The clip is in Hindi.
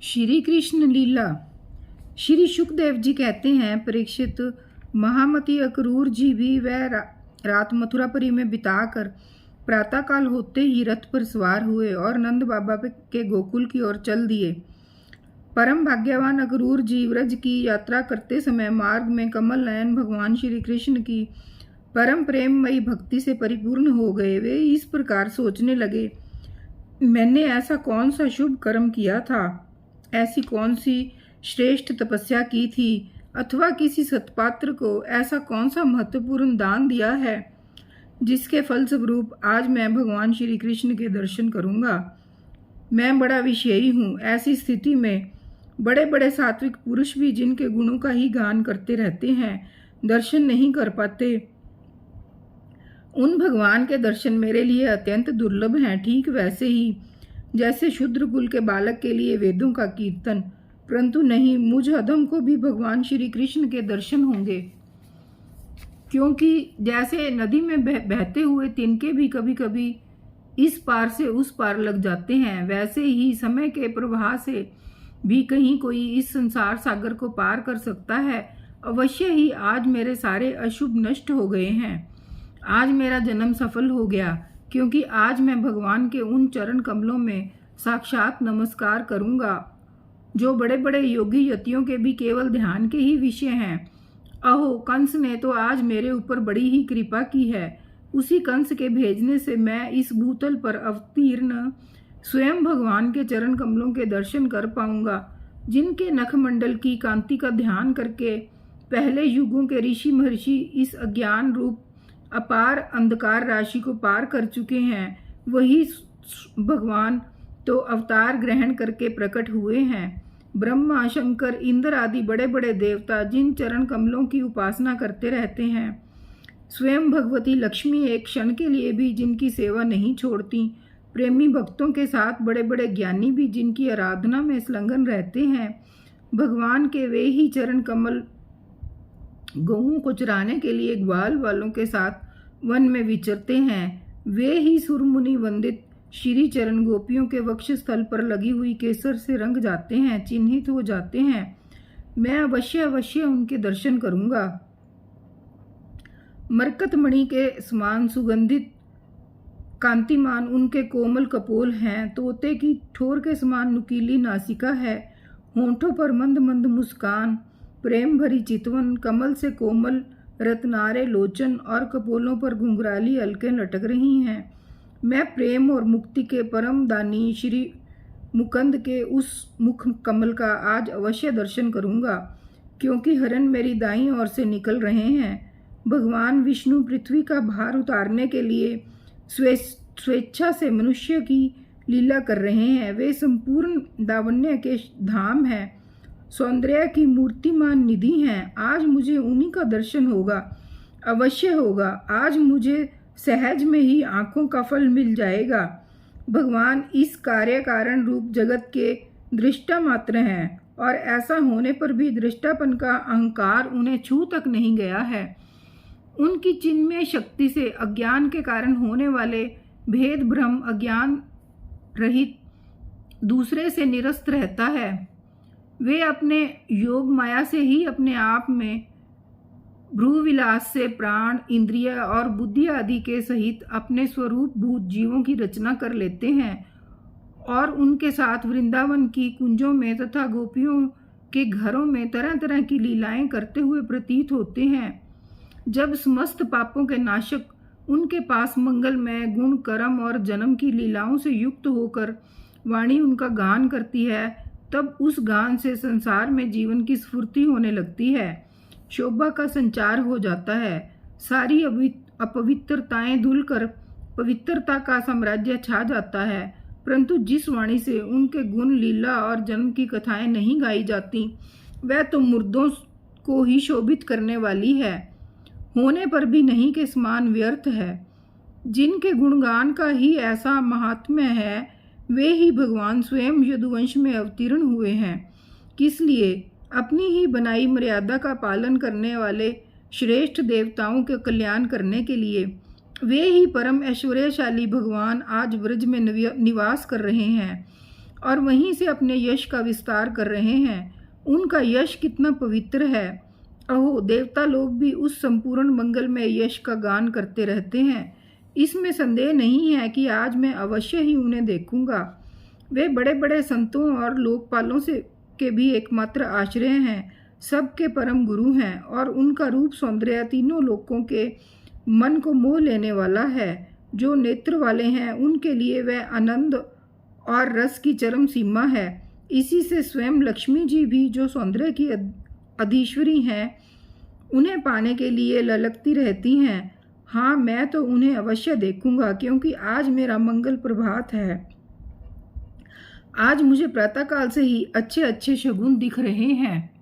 श्री कृष्ण लीला। श्री शुकदेव जी कहते हैं, परीक्षित, महामती अक्रूर जी भी वह रात मथुरापुरी में बिताकर प्रातःकाल होते ही रथ पर सवार हुए और नंद बाबा के गोकुल की ओर चल दिए। परम भाग्यवान अक्रूर जी व्रज की यात्रा करते समय मार्ग में कमल नयन भगवान श्री कृष्ण की परम प्रेममयी भक्ति से परिपूर्ण हो गए। वे इस प्रकार सोचने लगे, मैंने ऐसा कौन सा शुभ कर्म किया था, ऐसी कौन सी श्रेष्ठ तपस्या की थी, अथवा किसी सत्पात्र को ऐसा कौन सा महत्वपूर्ण दान दिया है जिसके फलस्वरूप आज मैं भगवान श्री कृष्ण के दर्शन करूंगा। मैं बड़ा विषयी हूँ। ऐसी स्थिति में बड़े बड़े सात्विक पुरुष भी जिनके गुणों का ही गान करते रहते हैं, दर्शन नहीं कर पाते। उन भगवान के दर्शन मेरे लिए अत्यंत दुर्लभ हैं। ठीक वैसे ही जैसे शूद्र कुल के बालक के लिए वेदों का कीर्तन, परंतु नहीं, मुझ अधम को भी भगवान श्री कृष्ण के दर्शन होंगे। क्योंकि जैसे नदी में बहते हुए तिनके भी कभी कभी इस पार से उस पार लग जाते हैं, वैसे ही समय के प्रवाह से भी कहीं कोई इस संसार सागर को पार कर सकता है। अवश्य ही आज मेरे सारे अशुभ नष्ट हो गए हैं। आज मेरा जन्म सफल हो गया, क्योंकि आज मैं भगवान के उन चरण कमलों में साक्षात नमस्कार करूंगा जो बड़े बड़े योगी यतियों के भी केवल ध्यान के ही विषय हैं। अहो, कंस ने तो आज मेरे ऊपर बड़ी ही कृपा की है। उसी कंस के भेजने से मैं इस भूतल पर अवतीर्ण स्वयं भगवान के चरण कमलों के दर्शन कर पाऊंगा, जिनके नखमंडल की कांति का ध्यान करके पहले युगों के ऋषि महर्षि इस अज्ञान रूप अपार अंधकार राशि को पार कर चुके हैं। वही भगवान तो अवतार ग्रहण करके प्रकट हुए हैं। ब्रह्मा, शंकर, इंद्र आदि बड़े बड़े देवता जिन चरण कमलों की उपासना करते रहते हैं, स्वयं भगवती लक्ष्मी एक क्षण के लिए भी जिनकी सेवा नहीं छोड़ती, प्रेमी भक्तों के साथ बड़े बड़े ज्ञानी भी जिनकी आराधना में संलग्न रहते हैं, भगवान के वे ही चरण कमल गऊं को चराने के लिए ग्वाल वालों के साथ वन में विचरते हैं। वे ही सुरमुनि वंदित श्री चरण गोपियों के वक्ष स्थल पर लगी हुई केसर से रंग जाते हैं, चिन्हित हो जाते हैं। मैं अवश्य अवश्य उनके दर्शन करूंगा। मरकतमणि के समान सुगंधित कांतिमान उनके कोमल कपोल हैं। तोते की ठोर के समान नुकीली नासिका है। होंठों पर मंद मंद मुस्कान, प्रेम भरी चितवन, कमल से कोमल रत्नारे लोचन और कपोलों पर घुंघराली अलकें लटक रही हैं। मैं प्रेम और मुक्ति के परम दानी श्री मुकुंद के उस मुख कमल का आज अवश्य दर्शन करूंगा, क्योंकि हरण मेरी दाईं ओर से निकल रहे हैं। भगवान विष्णु पृथ्वी का भार उतारने के लिए स्वेच्छा से मनुष्य की लीला कर रहे हैं। वे संपूर्ण लावण्य के धाम हैं, सौंदर्य की मूर्तिमान निधि हैं। आज मुझे उन्हीं का दर्शन होगा, अवश्य होगा। आज मुझे सहज में ही आंखों का फल मिल जाएगा। भगवान इस कार्य कारण रूप जगत के दृष्टा मात्र हैं, और ऐसा होने पर भी दृष्टापन का अहंकार उन्हें छू तक नहीं गया है। उनकी चिन्मय शक्ति से अज्ञान के कारण होने वाले भेद भ्रम अज्ञान रहित दूसरे से निरस्त रहता है। वे अपने योग माया से ही अपने आप में भ्रूविलास से प्राण, इंद्रिय और बुद्धि आदि के सहित अपने स्वरूप भूत जीवों की रचना कर लेते हैं, और उनके साथ वृंदावन की कुंजों में तथा गोपियों के घरों में तरह तरह की लीलाएं करते हुए प्रतीत होते हैं। जब समस्त पापों के नाशक उनके पास मंगलमय गुण, कर्म और जन्म की लीलाओं से युक्त होकर वाणी उनका गान करती है, तब उस गान से संसार में जीवन की स्फूर्ति होने लगती है, शोभा का संचार हो जाता है। सारी अपवित्रताएं धुलकर पवित्रता का साम्राज्य छा जाता है। परंतु जिस वाणी से उनके गुण, लीला और जन्म की कथाएं नहीं गाई जाती, वह तो मुर्दों को ही शोभित करने वाली है, होने पर भी नहीं के समान व्यर्थ है। जिनके गुणगान का ही ऐसा महात्म्य है, वे ही भगवान स्वयं यदुवंश में अवतीर्ण हुए हैं। किस लिए? अपनी ही बनाई मर्यादा का पालन करने वाले श्रेष्ठ देवताओं के कल्याण करने के लिए। वे ही परम ऐश्वर्यशाली भगवान आज ब्रज में निवास कर रहे हैं। और वहीं से अपने यश का विस्तार कर रहे हैं। उनका यश कितना पवित्र है। अहो, देवता लोग भी उस संपूर्ण मंगलमय यश का गान करते रहते हैं। इसमें संदेह नहीं है कि आज मैं अवश्य ही उन्हें देखूंगा। वे बड़े बड़े संतों और लोकपालों से के भी एकमात्र आश्रय हैं, सबके परम गुरु हैं, और उनका रूप सौंदर्य तीनों लोकों के मन को मोह लेने वाला है। जो नेत्र वाले हैं उनके लिए वह आनंद और रस की चरम सीमा है। इसी से स्वयं लक्ष्मी जी भी, जो सौंदर्य की अधीश्वरी हैं, उन्हें पाने के लिए ललकती रहती हैं। हाँ, मैं तो उन्हें अवश्य देखूंगा, क्योंकि आज मेरा मंगल प्रभात है। आज मुझे प्रातःकाल से ही अच्छे अच्छे शगुन दिख रहे हैं।